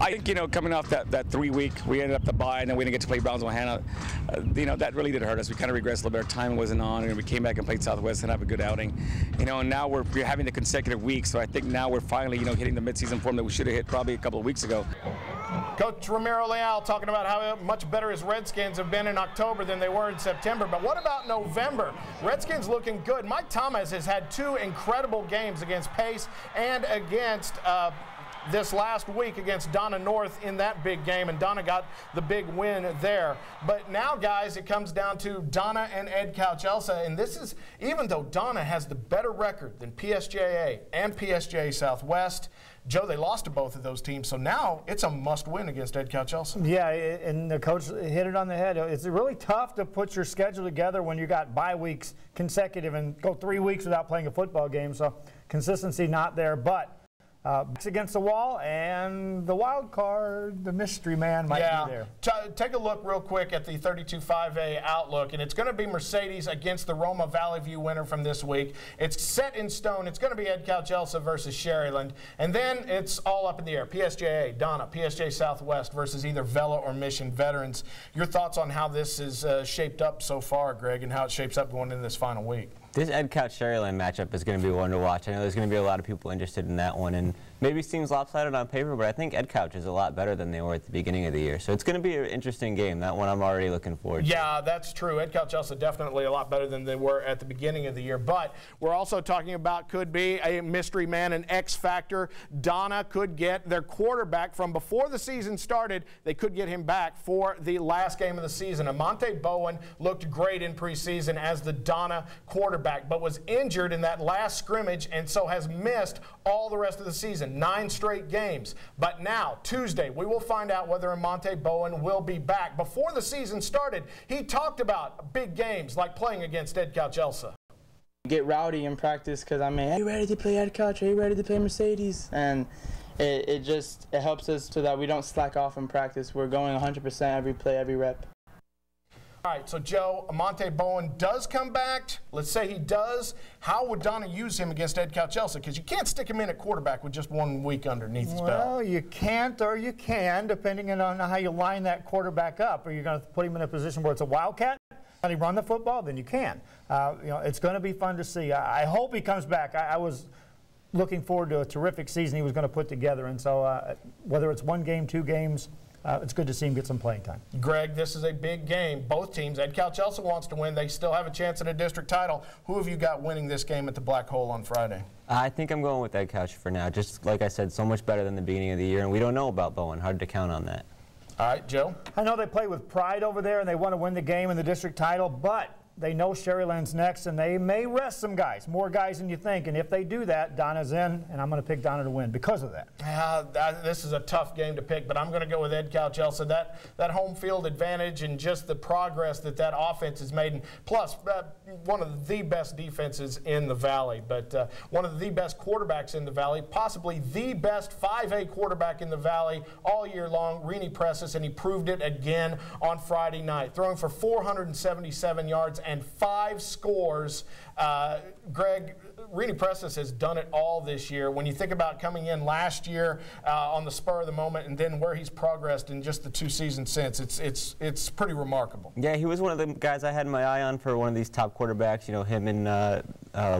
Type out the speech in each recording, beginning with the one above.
I think, coming off that 3 week, we ended up the bye, and then we didn't get to play Brownsville Hannah. That really did hurt us. We kind of regressed a little bit. Our timing wasn't on, and we came back and played Southwest and have a good outing. And now we're having the consecutive weeks, so I think now we're finally, hitting the midseason form that we should have hit probably a couple of weeks ago. Coach Ramiro Leal talking about how much better his Redskins have been in October than they were in September. But what about November? Redskins looking good. Mike Thomas has had 2 incredible games against Pace and against this last week against Donna North in that big game, and Donna got the big win there. But now, guys, it comes down to Donna and Ed Couch-Elsa, and this is, even though Donna has the better record than PSJA and PSJA Southwest, Joe, they lost to both of those teams, so now it's a must-win against Ed Couch-Elsa. Yeah, and the coach hit it on the head. It's really tough to put your schedule together when you got bye weeks consecutive and go 3 weeks without playing a football game, so consistency not there. But backs against the wall, and the wild card, the mystery man, might be there. Take a look real quick at the 32-5A outlook, and it's going to be Mercedes against the Roma Valley View winner from this week. It's set in stone. It's going to be Ed Couch-Elsa versus Sherryland, and then it's all up in the air. PSJA, Donna, PSJ Southwest versus either Vela or Mission Veterans. Your thoughts on how this is shaped up so far, Greg, and how it shapes up going into this final week? This Ed Couch-Sherryland matchup is going to be one to watch. I know there's going to be a lot of people interested in that one, and maybe it seems lopsided on paper, but I think Ed Couch is a lot better than they were at the beginning of the year. So it's going to be an interesting game. That one I'm already looking forward to. Yeah, that's true. Ed Couch-Elsa definitely a lot better than they were at the beginning of the year. But we're also talking about could be a mystery man, an X factor. Donna could get their quarterback from before the season started. They could get him back for the last game of the season. Amante Bowen looked great in preseason as the Donna quarterback, but was injured in that last scrimmage and so has missed all the rest of the season, 9 straight games. But now, Tuesday, we will find out whether Amante Bowen will be back. Before the season started, he talked about big games like playing against Ed Couch-Elsa. Get rowdy in practice because, are you ready to play Ed Couch? Are you ready to play Mercedes? And it helps us so that we don't slack off in practice. We're going 100% every play, every rep. All right, so Joe, Amante Bowen does come back. Let's say he does. How would Donna use him against Ed Couch-Elsa? Because you can't stick him in at quarterback with just 1 week underneath his belt. Well, you can't or you can, depending on how you line that quarterback up. Are you going to put him in a position where it's a wildcat? Can he run the football? Then you can. It's going to be fun to see. I hope he comes back. I was looking forward to a terrific season he was going to put together. And so whether it's 1 game, 2 games, it's good to see him get some playing time. Greg, this is a big game. Both teams. Ed Couch-Elsa wants to win. They still have a chance at a district title. Who have you got winning this game at the Black Hole on Friday? I think I'm going with Ed Couch for now. Just like I said, so much better than the beginning of the year, and we don't know about Bowen. Hard to count on that. All right, Joe? I know they play with pride over there, and they want to win the game in the district title, but they know Sherryland's next, and they may rest some guys, more guys than you think. And if they do that, Donna's in, and I'm going to pick Donna to win because of that. This is a tough game to pick, but I'm going to go with Ed Couch-Elsa. That home field advantage and just the progress that offense has made, and plus one of the best defenses in the Valley, but one of the best quarterbacks in the Valley, possibly the best 5A quarterback in the Valley all year long, Rini Presses, and he proved it again on Friday night, throwing for 477 yards and 5 scores. Greg, Rini Presses has done it all this year. When you think about coming in last year on the spur of the moment and then where he's progressed in just the 2 seasons since, it's pretty remarkable. Yeah, he was one of the guys I had my eye on for one of these top quarterbacks. Him and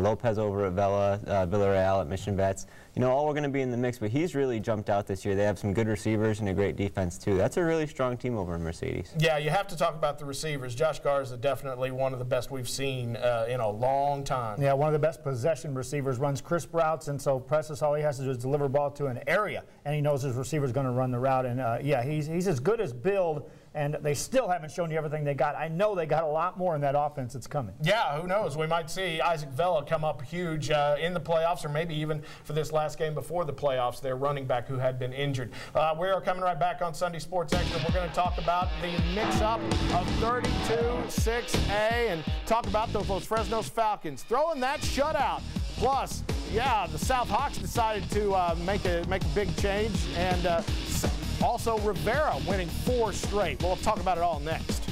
Lopez over at Vela, Villarreal at Mission Vets. All we're going to be in the mix, but he's really jumped out this year. They have some good receivers and a great defense, too. That's a really strong team over in Mercedes. Yeah, you have to talk about the receivers. Josh Garza is definitely one of the best we've seen in a long time. Yeah, one of the best possession receivers, runs crisp routes, and so Presses, all he has to do is deliver a ball to an area, and he knows his receiver's going to run the route. And, yeah, he's as good as Build, and they still haven't shown you everything they got. I know they got a lot more in that offense that's coming. Yeah, who knows? We might see Isaac Vela come up huge in the playoffs, or maybe even for this last game before the playoffs, their running back who had been injured. We are coming right back on Sunday Sports Extra. We're going to talk about the mix-up of 32-6A and talk about those Fresno's Falcons throwing that shutout. Plus, yeah, the South Hawks decided to make a big change, and also Rivera winning 4 straight. We'll talk about it all next.